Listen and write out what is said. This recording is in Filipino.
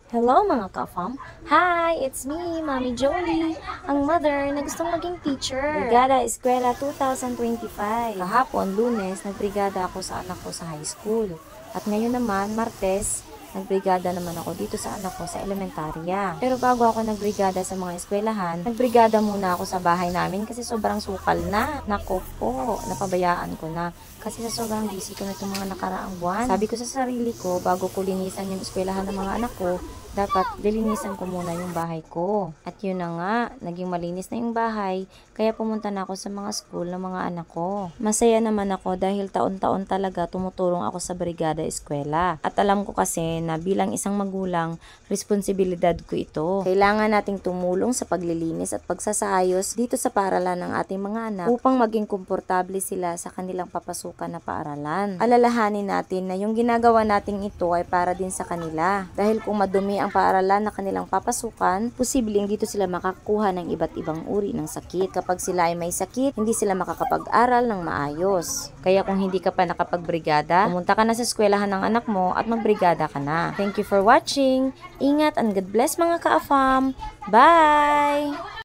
Hello mga ka-fam! Hi! It's me, Mami Jolie, ang mother na gustong maging teacher. Brigada Eskwela 2025. Kahapon, Lunes, nagbrigada ako sa anak ko sa high school. At ngayon naman, Martes, nagbrigada naman ako dito sa anak ko sa elementarya. Pero bago ako nagbrigada sa mga eskwelahan, nagbrigada muna ako sa bahay namin kasi sobrang sukal na. Nako po, napabayaan ko na. Kasi sa sobrang busy ko na itong mga nakaraang buwan. Sabi ko sa sarili ko, bago ko linisan yung eskwelahan ng mga anak ko, dapat lilinisan ko muna yung bahay ko. At yun na nga, naging malinis na yung bahay, kaya pumunta na ako sa mga school ng mga anak ko. Masaya naman ako dahil taon-taon talaga tumutulong ako sa Brigada Eskwela. At alam ko kasi na bilang isang magulang, responsibilidad ko ito. Kailangan nating tumulong sa paglilinis at pagsasaayos dito sa paaralan ng ating mga anak upang maging komportable sila sa kanilang papasukan na paaralan. Alalahanin natin na yung ginagawa nating ito ay para din sa kanila. Dahil kung madumi ang paaralan na kanilang papasukan, posibleng dito sila makakuha ng iba't ibang uri ng sakit. Kapag sila ay may sakit, hindi sila makakapag-aral ng maayos. Kaya kung hindi ka pa nakapagbrigada, pumunta ka na sa eskwelahan ng anak mo at magbrigada ka na. Thank you for watching. Ingat and God bless mga ka-afam. Bye!